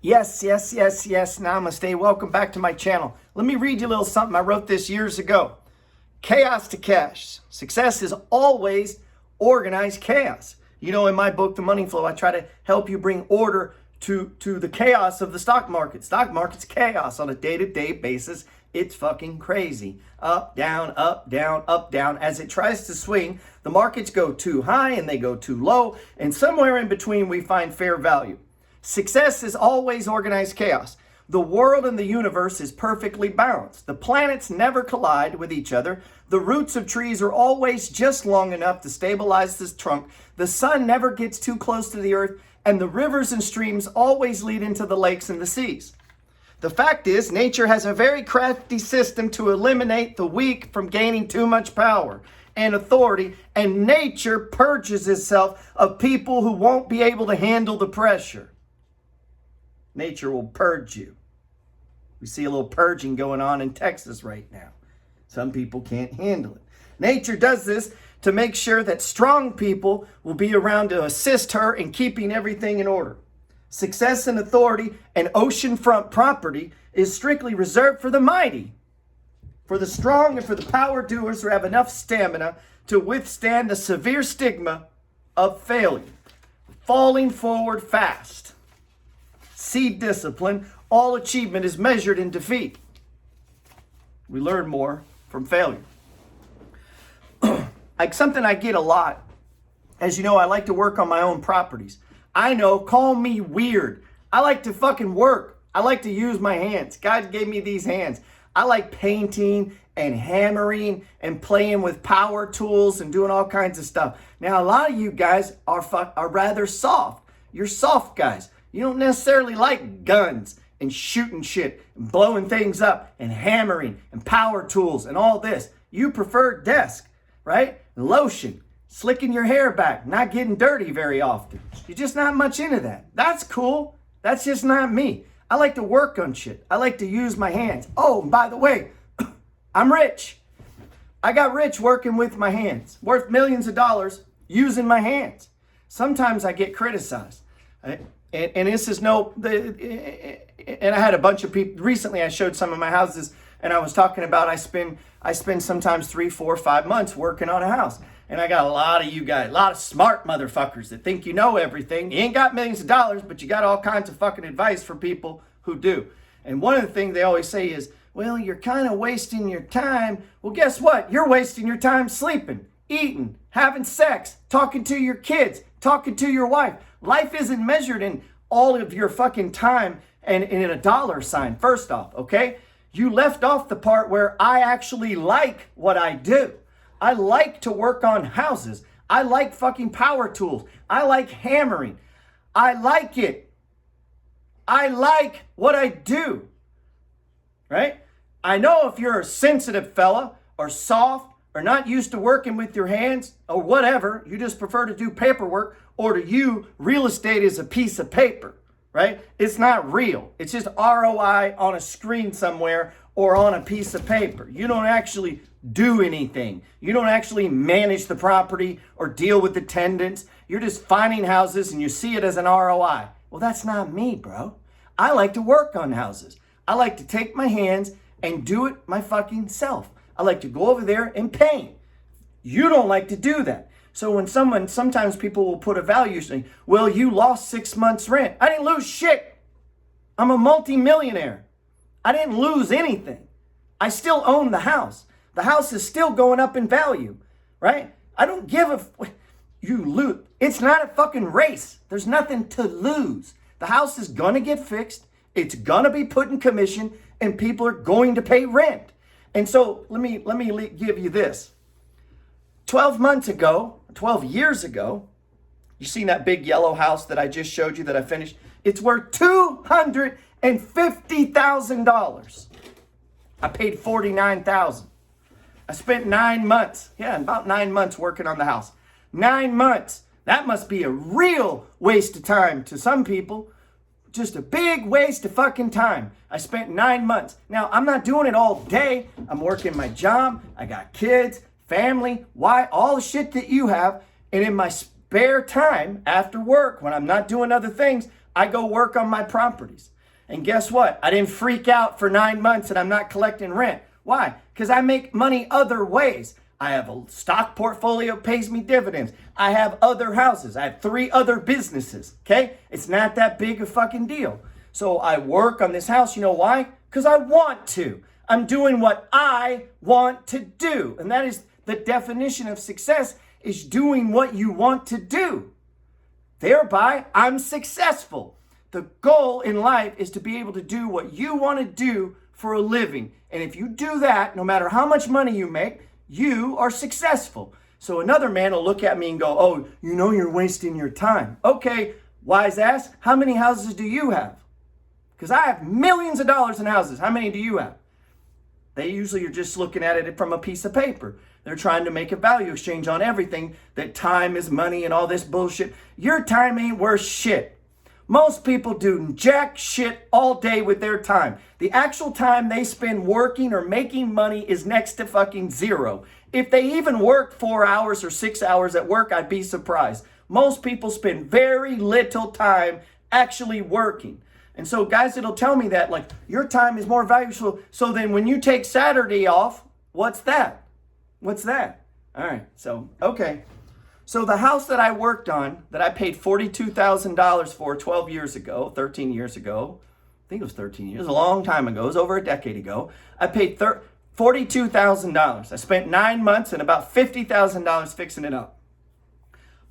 Yes. Namaste. Welcome back to my channel. Let me read you a little something. I wrote this years ago. Chaos to cash. Success is always organized chaos. You know, in my book, The Money Flow, I try to help you bring order to the chaos of the stock market. Stock market's chaos on a day-to-day basis. It's fucking crazy. Up, down, up, down, up, down. As it tries to swing, the markets go too high and they go too low. And somewhere in between, we find fair value. Success is always organized chaos. The world and the universe is perfectly balanced. The planets never collide with each other. The roots of trees are always just long enough to stabilize the trunk. The sun never gets too close to the earth, and the rivers and streams always lead into the lakes and the seas. The fact is, nature has a very crafty system to eliminate the weak from gaining too much power and authority, and nature purges itself of people who won't be able to handle the pressure. Nature will purge you. We see a little purging going on in Texas right now. Some people can't handle it. Nature does this to make sure that strong people will be around to assist her in keeping everything in order. Success and authority and oceanfront property is strictly reserved for the mighty, for the strong, and for the power doers who have enough stamina to withstand the severe stigma of failure. Falling forward fast. See discipline. All achievement is measured in defeat. We learn more from failure. Like something I get a lot. As you know, I like to work on my own properties. I know, call me weird. I like to fucking work. I like to use my hands. God gave me these hands. I like painting and hammering and playing with power tools and doing all kinds of stuff. Now, a lot of you guys are rather soft. You're soft guys. You don't necessarily like guns and shooting shit and blowing things up and hammering and power tools and all this. You prefer desk, right? Lotion, slicking your hair back, not getting dirty very often. You're just not much into that. That's cool. That's just not me. I like to work on shit. I like to use my hands. Oh, and by the way, I'm rich. I got rich working with my hands, worth millions of dollars using my hands. Sometimes I get criticized. And this is and I had a bunch of people, recently I showed some of my houses and I was talking about I spend sometimes 3, 4, 5 months working on a house. And I got a lot of you guys, a lot of smart motherfuckers that think you know everything. You ain't got millions of dollars, but you got all kinds of fucking advice for people who do. And one of the things they always say is, well, you're kind of wasting your time. Well, guess what? You're wasting your time sleeping, eating, having sex, talking to your kids, talking to your wife. Life isn't measured in all of your fucking time and in a dollar sign, first off, okay? You left off the part where I actually like what I do. I like to work on houses. I like fucking power tools. I like hammering. I like it. I like what I do, right? I know if you're a sensitive fella or soft or not used to working with your hands or whatever, you just prefer to do paperwork, or to you, real estate is a piece of paper, right? It's not real. It's just ROI on a screen somewhere or on a piece of paper. You don't actually do anything. You don't actually manage the property or deal with the tenants. You're just finding houses and you see it as an ROI. Well, that's not me, bro. I like to work on houses. I like to take my hands and do it my fucking self. I like to go over there and paint. You don't like to do that. So when sometimes people will put a value saying, well, you lost 6 months rent. I didn't lose shit. I'm a multi-millionaire. I didn't lose anything. I still own the house. The house is still going up in value, right? I don't give you lose. It's not a fucking race. There's nothing to lose. The house is going to get fixed. It's going to be put in commission and people are going to pay rent. And so let me give you this. 12 years ago, you seen that big yellow house that I just showed you that I finished? It's worth $250,000. I paid $49,000. I spent 9 months, about 9 months working on the house. 9 months. That must be a real waste of time to some people. Just a big waste of fucking time. I spent 9 months. Now, I'm not doing it all day. I'm working my job. I got kids, family, all the shit that you have. And in my spare time after work, when I'm not doing other things, I go work on my properties. And guess what? I didn't freak out for 9 months and I'm not collecting rent. Why? Because I make money other ways. I have a stock portfolio, pays me dividends. I have other houses. I have 3 other businesses, okay? It's not that big a fucking deal. So I work on this house. You know why? Because I want to. I'm doing what I want to do. And that is the definition of success, is doing what you want to do. Thereby, I'm successful. The goal in life is to be able to do what you want to do for a living. And if you do that, no matter how much money you make, you are successful. So another man will look at me and go, oh, you know you're wasting your time. Okay, wise ass, how many houses do you have? Because I have millions of dollars in houses. How many do you have? They usually are just looking at it from a piece of paper. They're trying to make a value exchange on everything, that time is money and all this bullshit. Your time ain't worth shit. Most people do jack shit all day with their time. The actual time they spend working or making money is next to fucking zero. If they even worked 4 hours or 6 hours at work, I'd be surprised. Most people spend very little time actually working. And so guys, it'll tell me that, like, your time is more valuable. So then when you take Saturday off, what's that? What's that? All right, so, okay. So the house that I worked on, that I paid $42,000 for 12 years ago, 13 years ago, I think it was 13 years, a long time ago, it was over a decade ago. I paid $42,000. I spent 9 months and about $50,000 fixing it up.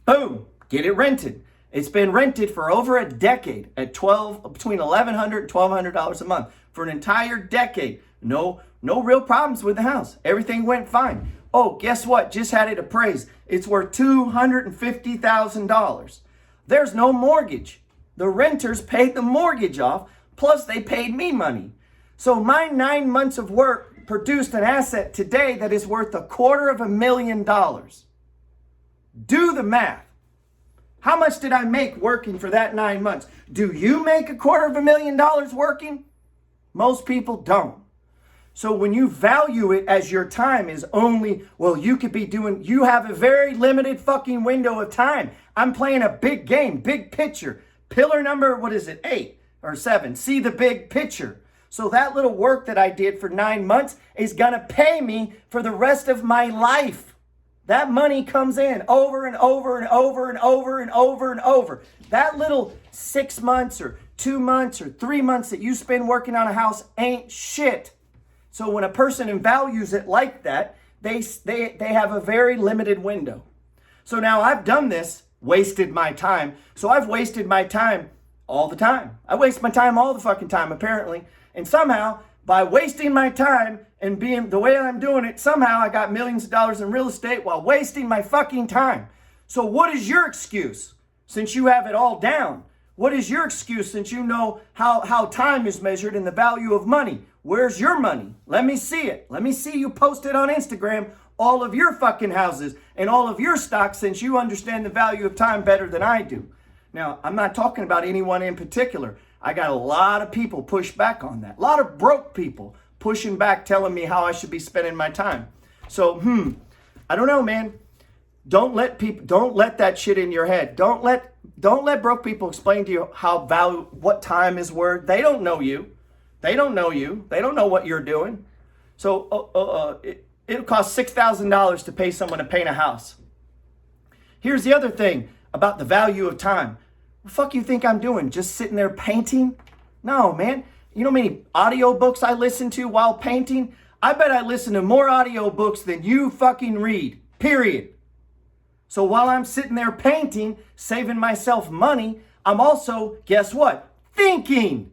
Boom, get it rented. It's been rented for over a decade at between $1,100 and $1,200 a month for an entire decade. No real problems with the house. Everything went fine. Oh, guess what? Just had it appraised. It's worth $250,000. There's no mortgage. The renters paid the mortgage off, plus they paid me money. So my 9 months of work produced an asset today that is worth $250,000. Do the math. How much did I make working for that 9 months? Do you make $250,000 working? Most people don't. So when you value it as your time is only, well, you have a very limited fucking window of time. I'm playing a big game, big picture. Pillar number, 8 or 7? See the big picture. So that little work that I did for 9 months is gonna pay me for the rest of my life. That money comes in over and over and over and over and over and over. That little 6 months or 2 months or 3 months that you spend working on a house ain't shit. So when a person values it like that, they have a very limited window. So now I've done this, wasted my time. So I've wasted my time all the time. I waste my time all the fucking time, apparently. And somehow, by wasting my time and being the way I'm doing it, somehow I got millions of dollars in real estate while wasting my fucking time. So what is your excuse, since you have it all down? What is your excuse, since you know how time is measured and the value of money? Where's your money? Let me see it. Let me see you post it on Instagram, all of your fucking houses and all of your stocks, since you understand the value of time better than I do. Now, I'm not talking about anyone in particular. I got a lot of people push back on that. A lot of broke people pushing back, telling me how I should be spending my time. So, I don't know, man. Don't let that shit in your head. Don't let broke people explain to you what time is worth. They don't know you. They don't know you. They don't know what you're doing. So it'll cost $6,000 to pay someone to paint a house. Here's the other thing about the value of time. What the fuck you think I'm doing? Just sitting there painting? No, man. You know how many audiobooks I listen to while painting? I bet I listen to more audiobooks than you fucking read. Period. So while I'm sitting there painting, saving myself money, I'm also, guess what? Thinking.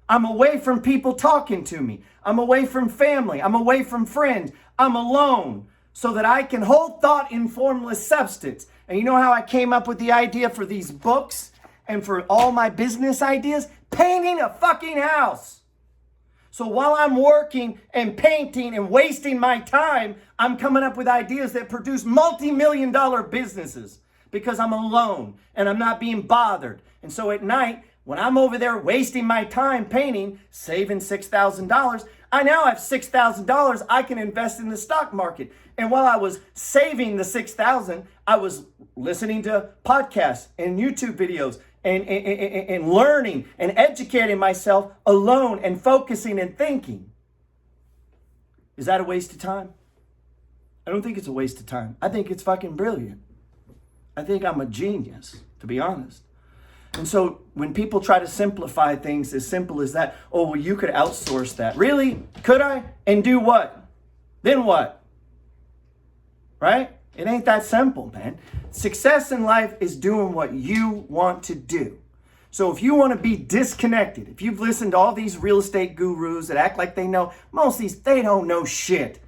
I'm away from people talking to me. I'm away from family. I'm away from friends. I'm alone so that I can hold thought in formless substance. And you know how I came up with the idea for these books and for all my business ideas? Painting a fucking house. So while I'm working and painting and wasting my time, I'm coming up with ideas that produce multi-million-dollar businesses because I'm alone and I'm not being bothered. And so at night, when I'm over there wasting my time painting, saving $6,000, I now have $6,000 I can invest in the stock market. And while I was saving the $6,000, I was listening to podcasts and YouTube videos and learning and educating myself alone and focusing and thinking. Is that a waste of time? I don't think it's a waste of time. I think it's fucking brilliant. I think I'm a genius, to be honest. And so when people try to simplify things as simple as that, oh, well, you could outsource that. Really? Could I? And do what? Then what? Right? It ain't that simple, man. Success in life is doing what you want to do. So if you want to be disconnected, if you've listened to all these real estate gurus that act like they know, most of these, they don't know shit.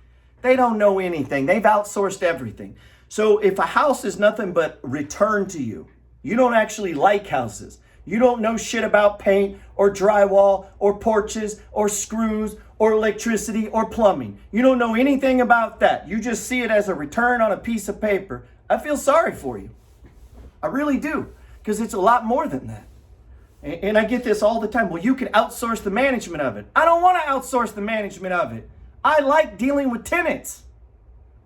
They don't know anything. They've outsourced everything. So if a house is nothing but return to you, you don't actually like houses. You don't know shit about paint or drywall or porches or screws or electricity or plumbing. You don't know anything about that. You just see it as a return on a piece of paper. I feel sorry for you. I really do, because it's a lot more than that. And I get this all the time. Well, you could outsource the management of it. I don't want to outsource the management of it. I like dealing with tenants.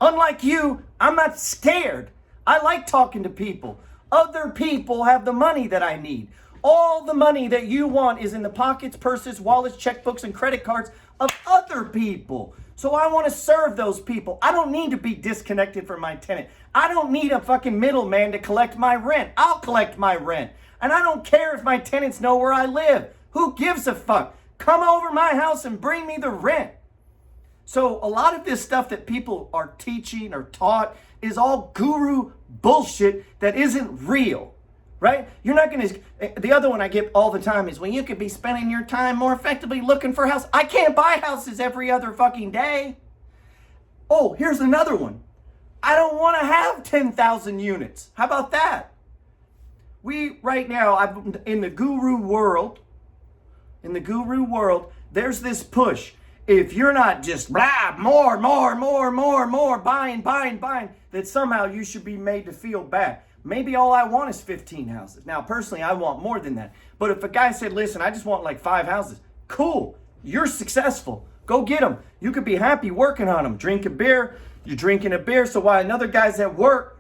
Unlike you, I'm not scared. I like talking to people. Other people have the money that I need. All the money that you want is in the pockets, purses, wallets, checkbooks, and credit cards of other people. So I want to serve those people. I don't need to be disconnected from my tenant. I don't need a fucking middleman to collect my rent. I'll collect my rent. And I don't care if my tenants know where I live. Who gives a fuck? Come over my house and bring me the rent. So a lot of this stuff that people are teaching or taught is all guru bullshit that isn't real, right? You're not going to, the other one I get all the time is, when you could be spending your time more effectively looking for a house. I can't buy houses every other fucking day. Oh, here's another one. I don't want to have 10,000 units. How about that? We, right now, in the guru world, there's this push. If you're not just blah, more, buying, that somehow you should be made to feel bad. Maybe all I want is 15 houses. Now, personally, I want more than that. But if a guy said, listen, I just want like 5 houses, cool. You're successful. Go get them. You could be happy working on them. Drink a beer. You're drinking a beer. So while another guy's at work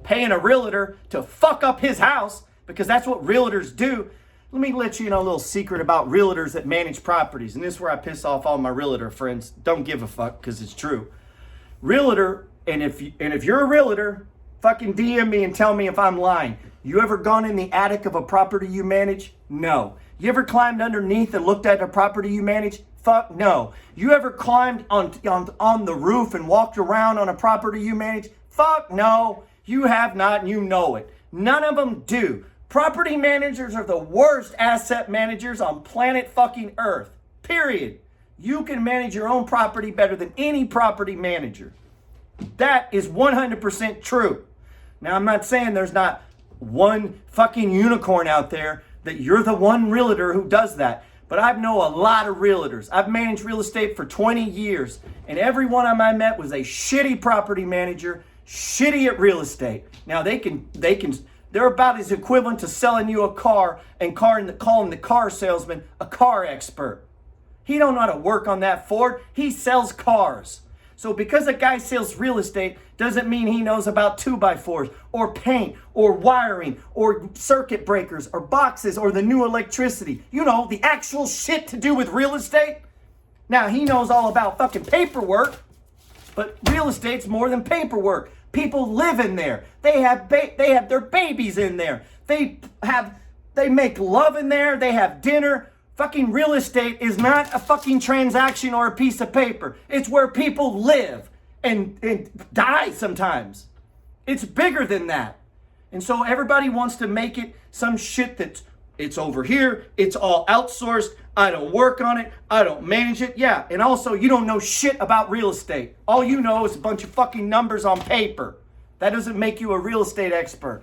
paying a realtor to fuck up his house, because that's what realtors do. Let me let you know a little secret about realtors that manage properties. And this is where I piss off all my realtor friends. Don't give a fuck, because it's true. Realtor, and if you're a realtor, fucking DM me and tell me if I'm lying. You ever gone in the attic of a property you manage? No. You ever climbed underneath and looked at a property you manage? Fuck no. You ever climbed on the roof and walked around on a property you manage? Fuck no. You have not, and you know it. None of them do. Property managers are the worst asset managers on planet fucking Earth. Period. You can manage your own property better than any property manager. That is 100% true. Now, I'm not saying there's not one fucking unicorn out there that you're the one realtor who does that. But I know a lot of realtors. I've managed real estate for 20 years. And every one of them I met was a shitty property manager, shitty at real estate. Now, they're about as equivalent to selling you a car and calling the car salesman a car expert. He don't know how to work on that Ford. He sells cars. So because a guy sells real estate doesn't mean he knows about 2x4s or paint or wiring or circuit breakers or boxes or the new electricity. You know, the actual shit to do with real estate. Now, he knows all about fucking paperwork, but real estate's more than paperwork. People live in there. They have their babies in there. They make love in there. They have dinner. Fucking real estate is not a fucking transaction or a piece of paper. It's where people live and die sometimes. It's bigger than that. And so everybody wants to make it some shit that it's over here. It's all outsourced. I don't work on it. I don't manage it. Yeah, and also you don't know shit about real estate. All you know is a bunch of fucking numbers on paper. That doesn't make you a real estate expert.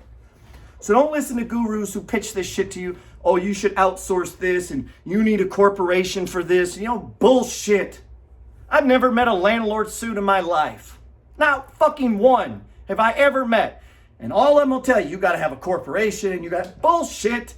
So don't listen to gurus who pitch this shit to you. Oh, you should outsource this and you need a corporation for this. You know, bullshit. I've never met a landlord suit in my life. Not fucking one have I ever met. And all of them will tell you, you got to have a corporation and you got bullshit.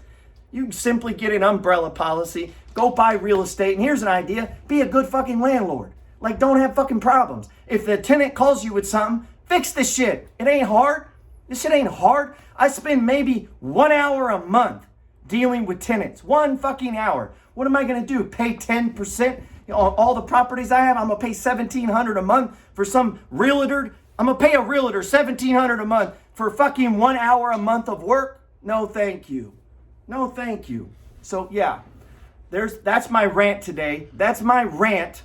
You simply get an umbrella policy, go buy real estate. And here's an idea. Be a good fucking landlord. Like, don't have fucking problems. If the tenant calls you with something, fix the shit. It ain't hard. This shit ain't hard. I spend maybe 1 hour a month dealing with tenants. 1 fucking hour. What am I going to do? Pay 10% on all the properties I have? I'm going to pay $1,700 a month for some realtor? I'm going to pay a realtor $1,700 a month for fucking 1 hour a month of work? No, thank you. No, thank you. So yeah, that's my rant today. That's my rant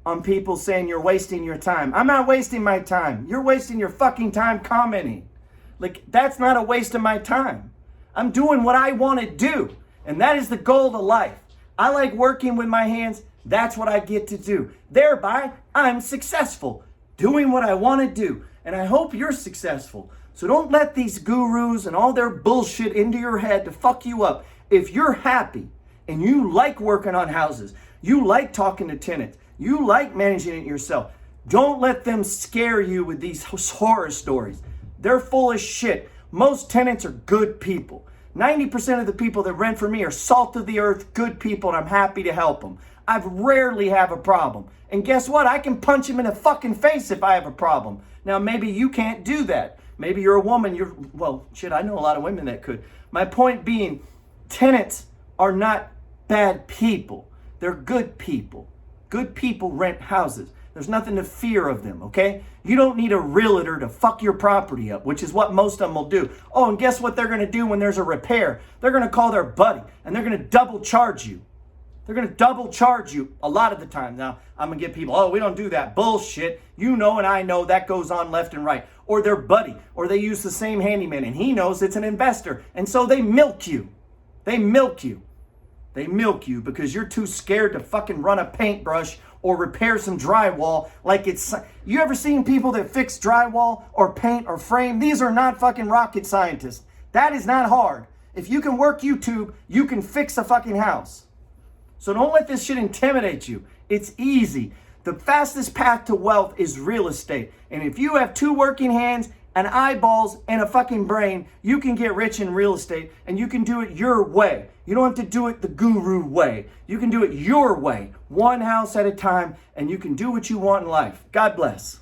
on people saying you're wasting your time. I'm not wasting my time. You're wasting your fucking time commenting. Like, that's not a waste of my time. I'm doing what I want to do. And that is the goal of life. I like working with my hands. That's what I get to do. Thereby, I'm successful doing what I want to do. And I hope you're successful. So don't let these gurus and all their bullshit into your head to fuck you up. If you're happy and you like working on houses, you like talking to tenants, you like managing it yourself, don't let them scare you with these horror stories. They're full of shit. Most tenants are good people. 90% of the people that rent from me are salt of the earth, good people, and I'm happy to help them. I rarely have a problem. And guess what? I can punch him in the fucking face if I have a problem. Now, maybe you can't do that. Maybe you're a woman. Well, shit, I know a lot of women that could. My point being, tenants are not bad people. They're good people. Good people rent houses. There's nothing to fear of them, okay? You don't need a realtor to fuck your property up, which is what most of them will do. Oh, and guess what they're going to do when there's a repair? They're going to call their buddy, and they're going to double charge you. They're going to double charge you a lot of the time. Now, I'm going to get people, oh, we don't do that. Bullshit. You know and I know that goes on left and right. Or their buddy, or they use the same handyman, and he knows it's an investor. And so they milk you. They milk you. They milk you because you're too scared to fucking run a paintbrush or repair some drywall like it's... You ever seen people that fix drywall or paint or frame? These are not fucking rocket scientists. That is not hard. If you can work YouTube, you can fix a fucking house. So don't let this shit intimidate you. It's easy. The fastest path to wealth is real estate. And if you have 2 working hands and eyeballs and a fucking brain, you can get rich in real estate, and you can do it your way. You don't have to do it the guru way. You can do it your way, 1 house at a time, and you can do what you want in life. God bless.